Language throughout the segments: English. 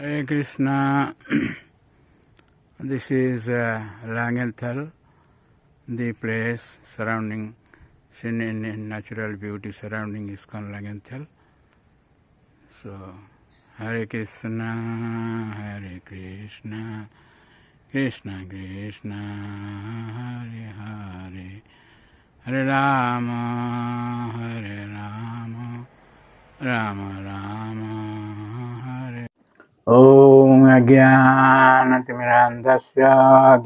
Hare Krishna. This is Langenthal, the place surrounding scene in natural beauty surrounding ISKCON Langenthal. So, Hare Krishna, Hare Krishna, Krishna Krishna, Hare Hare, Hare Rama, Hare Rama, Rama Rama, Hare. Om Ajnanatimirandasya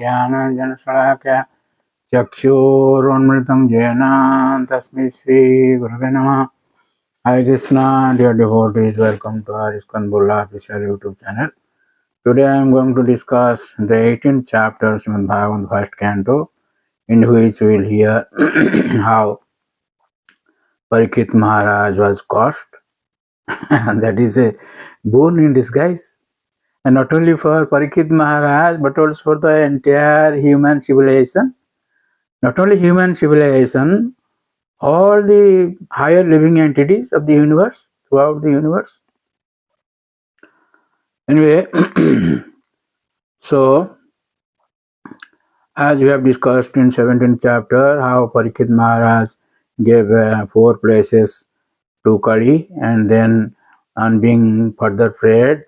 Jnananjanashalakaya Chakshurunmritam Jena Tasmai Shri Gurave Namah. Hare Krishna, dear devotees, welcome to our ISKCON Bulla official YouTube channel. Today I am going to discuss the 18th chapter of Srimad Bhagavatam, first canto, in which we will hear how Parikshit Maharaj was cursed. That is a boon in disguise. And not only for Parikshit Maharaj, but also for the entire human civilization. Not only human civilization, all the higher living entities of the universe, throughout the universe. Anyway, so as we have discussed in 17th chapter, how Parikshit Maharaj gave 4 places to Kali, and then on being further prayed,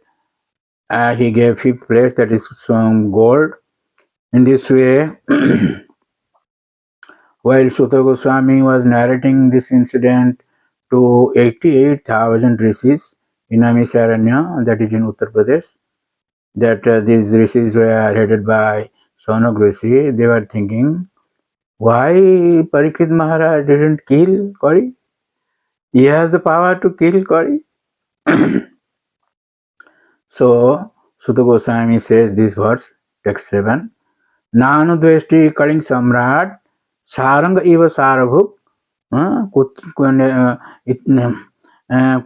he gave 5th place, that is some gold. In this way, while Sutta Goswami was narrating this incident to 88,000 rishis in Amisaranya, that is in Uttar Pradesh, that these rishis were headed by Sonok Rishi, they were thinking, why Parikshit Maharaj didn't kill Kali? He has the power to kill Kali. So, Sutta Goswami says this verse, text 7, Nanu dveshti kaling samrat sarang eva saravuk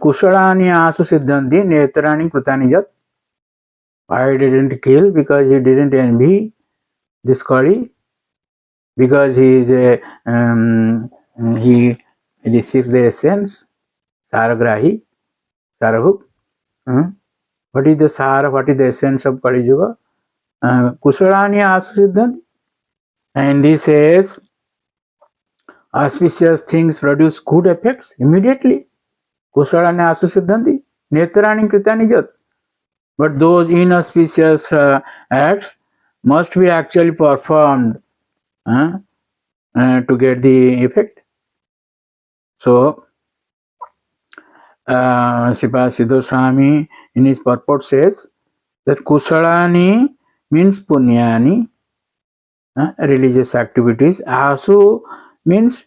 kushalani asu siddhanti netrani krutani jat. I didn't kill because he didn't envy this Kali, because he is he receives the essence, saragrahi, saravuk. What is the sara, what is the essence of Kali Yuga? Kushalani asu siddhanti. And he says, auspicious things produce good effects immediately. Kushalani asu siddhanti, netrani kritani jat. But those inauspicious acts must be actually performed to get the effect. So, Sripad Siddha Swami in his purport says that Kushalani means punyani, religious activities. Asu means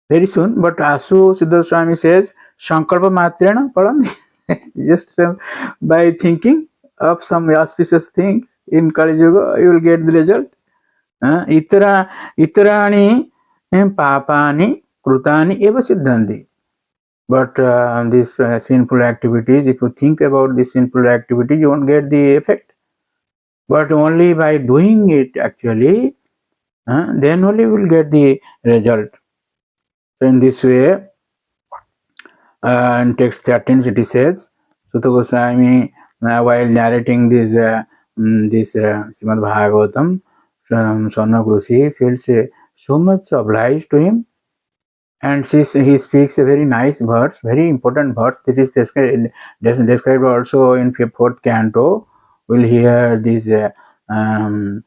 very soon, but Asu, Siddha Swami says, Sankalpa Matrena Palam. Just by thinking of some auspicious things in Kali Yuga, you will get the result. Itarani papani krutani eva siddhanti. But these sinful activities, if you think about this sinful activity, you won't get the effect. But only by doing it actually, then only you will get the result. So in this way, in text 13 it says, Sutta Goswami, while narrating this Srimad Bhagavatam, Sonok Rishi feels so much obliged to him, and he speaks a very nice verse, very important verse. That is described also in 4th canto. We'll hear this. Will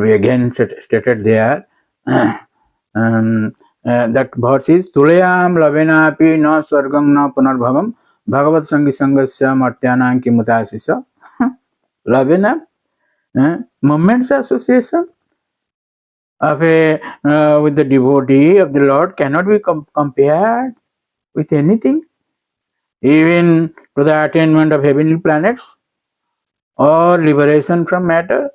be again stated there. That verse is Tulayam lavena api na swargam na punarbhavam bhagavat sangi sangasya martyanam kimutasisa. Lavena, moments association of with the devotee of the Lord cannot be compared with anything, even to the attainment of heavenly planets or liberation from matter,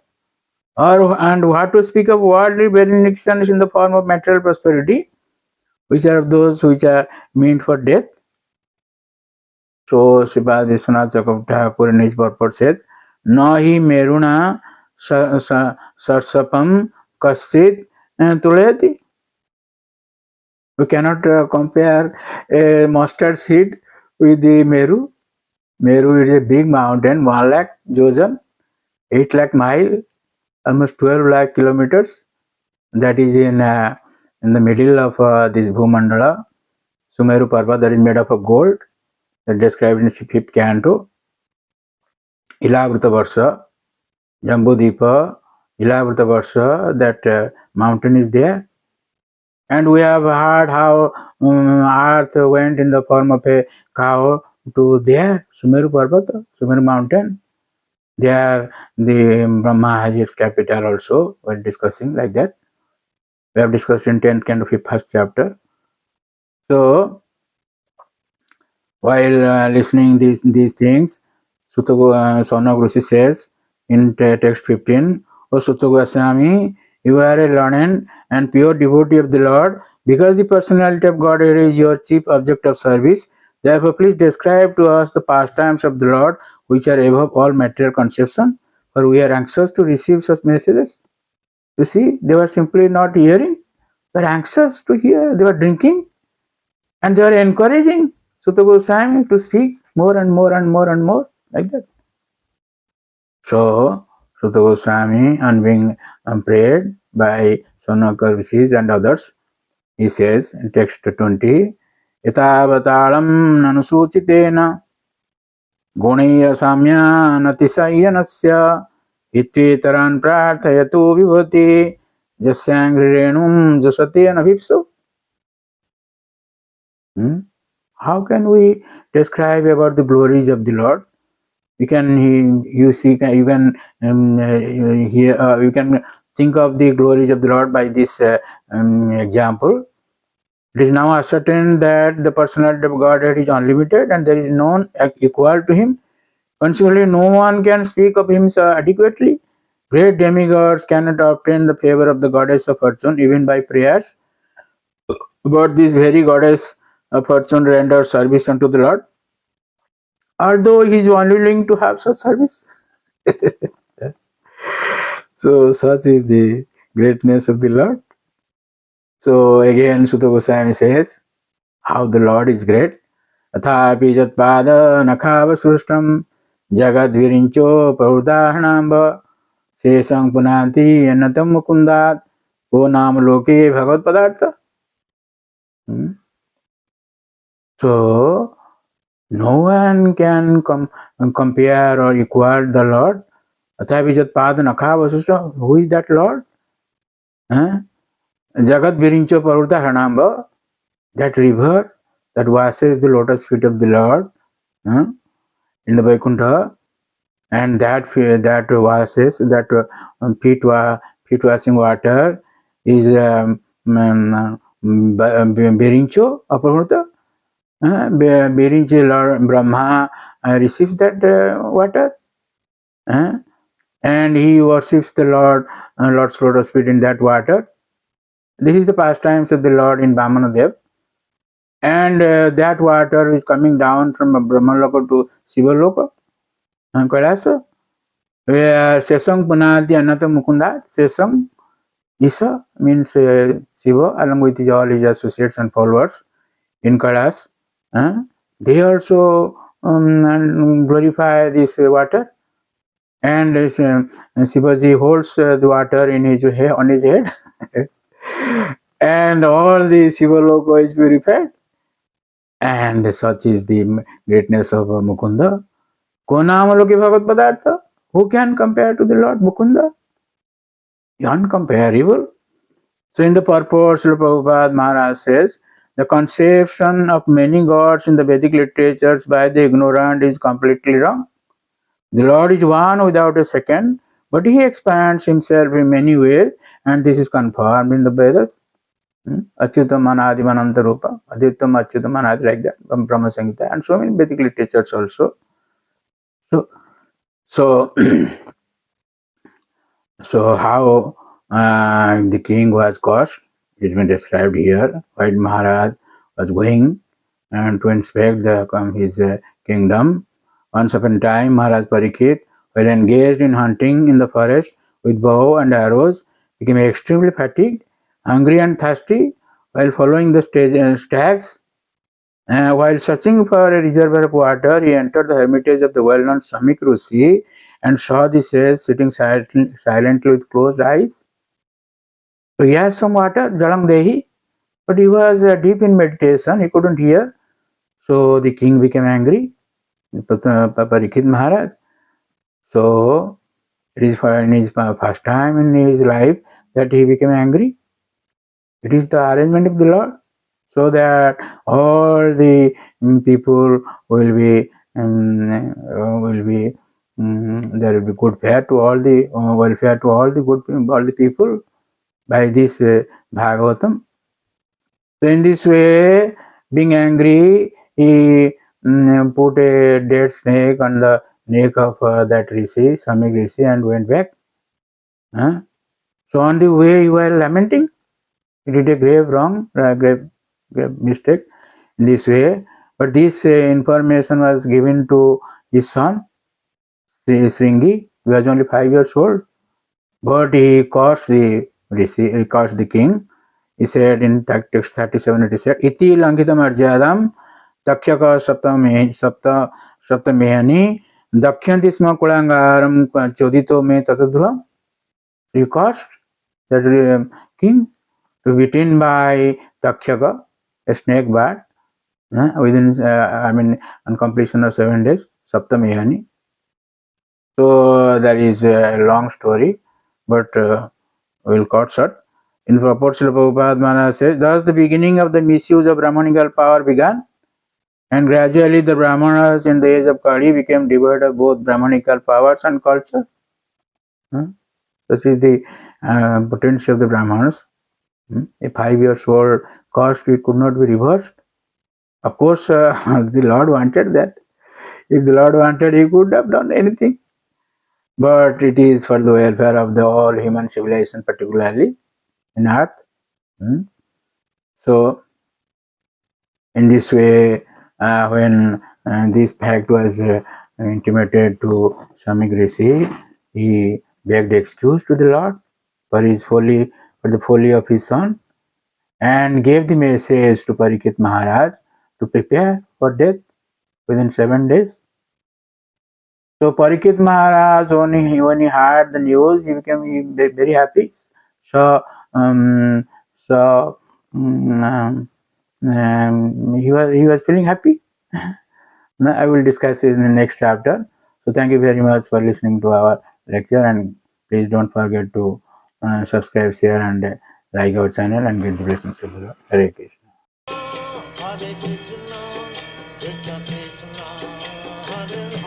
and what to speak of worldly benedictions in the form of material prosperity, which are those which are meant for death. So Sripad Vishwanath Chakravarti Thakur in his purport says, Nahi meruna sarsapam kaschit tulayati. We cannot compare a mustard seed with the Meru. Meru is a big mountain, 1 lakh yojan, 8 lakh mile, almost 12 lakh kilometers. That is in the middle of this Bhumandala. Sumeru Parvat, that is made of gold, that described in 5th canto. Ilavrita Varsha, Jambudipa, Ilavrita Varsha, that mountain is there. And we have heard how earth went in the form of a cow to there, Sumeru Parvat, Sumeru mountain. There the Brahma has its capital also. We're discussing like that. We have discussed in 10th canto, 1st chapter. So while listening these things, Sonok Rishi says in text 15, O Sutta Goswami, you are a learned and pure devotee of the Lord. Because the personality of Godhead is your chief object of service, therefore please describe to us the pastimes of the Lord which are above all material conception, for we are anxious to receive such messages. You see, they were simply not hearing, they were anxious to hear, they were drinking, and they were encouraging Sutta Goswami to speak more and more and more and more, like that. So, Sutta Goswami, on being prayed by Sonakar Rishis and others, he says in text 20, Yatavatalam nanusuchitena gunaya samya natisayanasya itvitaran prarthayatu vivati jasyangrirenum jasatena vipsu. How can we describe about the glories of the Lord? You can think of the glories of the Lord by this example. It is now ascertained that the personality of Godhead is unlimited and there is none equal to him. Consequently, no one can speak of him adequately. Great demigods cannot obtain the favor of the goddess of fortune even by prayers. But this very goddess of fortune renders service unto the Lord, although he is unwilling to have such service. So such is the greatness of the Lord. So again Sutta Goswami says how the Lord is great. Athapi jatpada nakhava srustam jagad virincho parudahanamba sesang punanti anatam mukundat o nam loke bhagavad padartha. So no one can compare or equal the Lord. Athapi jatpada nakhava srustam. Who is that Lord? Jagat Virincho Paruta Hanamba, that river that washes the lotus feet of the Lord in the Vaikuntha, and that washes, that feet washing water is Virincho Paruta. Virincho Lord Brahma receives that water, and he worships the Lord's lotus feet in that water. This is the pastimes of the Lord in Vamanadev. And that water is coming down from Brahmaloka to Sivaloka and Kailasa, where Sesang Punati Anata Mukunda. Sesang, Isa means Siva, along with all his associates and followers in Kailas. They also glorify this water. And Shivaji holds the water in on his head. And all the Sivaloka is purified. And such is the greatness of Mukunda. Konamaloki Bhagavad Padartha. Who can compare to the Lord Mukunda? Uncomparable. So in the purport, Srila Prabhupada Maharaj says, the conception of many gods in the Vedic literatures by the ignorant is completely wrong. The Lord is one without a second, but he expands himself in many ways, and this is confirmed in the Vedas. Achyutam Anadi Mananta Rupa, Adittam Achyutam Anadi, like that, Brahma Samhita, and so many Vedic literatures also. So how the king was caused, it has been described here. While Maharaj was going and to inspect his kingdom, once upon a time Maharaj Parikshit, while engaged in hunting in the forest with bow and arrows, became extremely fatigued, hungry and thirsty while following the stags. While searching for a reservoir of water, he entered the hermitage of the well-known Samik Rishi and saw the sage sitting silently with closed eyes. So he had some water, Jalam Dehi, but he was deep in meditation, he couldn't hear. So the king became angry, Parikshit Maharaj. So it is in his first time in his life that he became angry. It is the arrangement of the Lord, so that all the people will be there will be good fare to all the welfare to all the all the people by this Bhagavatam. So in this way, being angry, he put a dead snake on the neck of that Rishi, Samik Rishi, and went back. So on the way, he was lamenting. He did a grave wrong, grave mistake in this way. But this information was given to his son, Sringi. He was only 5 years old. But he cursed the Rishi, he cursed the king. He said in text 37, it is said, Iti lankitam arjadam takshaka saptamehani dakshanti sma kulangaram chodito me tatadhuram. He cursed that king to be eaten by takshaka, a snake bat, within, on completion of 7 days, saptamehani. So that is a long story, but we'll cut short. In purport, Srila Prabhupada Maharaj says, thus the beginning of the misuse of Brahmanical power began, and gradually the Brahmanas in the age of Kali became devoid of both Brahmanical powers and culture. This is the potential of the Brahmanas. A 5 years old cost, it could not be reversed. Of course, the Lord wanted that. If the Lord wanted, he could have done anything. But it is for the welfare of the all human civilization, particularly in earth. So, in this way, when this fact was intimated to Samik Rishi, he begged excuse to the Lord for his folly, for the folly of his son, and gave the message to Parikshit Maharaj to prepare for death within 7 days. So Parikshit Maharaj, when he heard the news, he became very happy. So, he was feeling happy. Now I will discuss it in the next chapter. So thank you very much for listening to our lecture, and please don't forget to subscribe, share, and like our channel, and get the blessings of the Lord. Hare Krishna. Hare Krishna, Krishna Krishna, Hare Hare.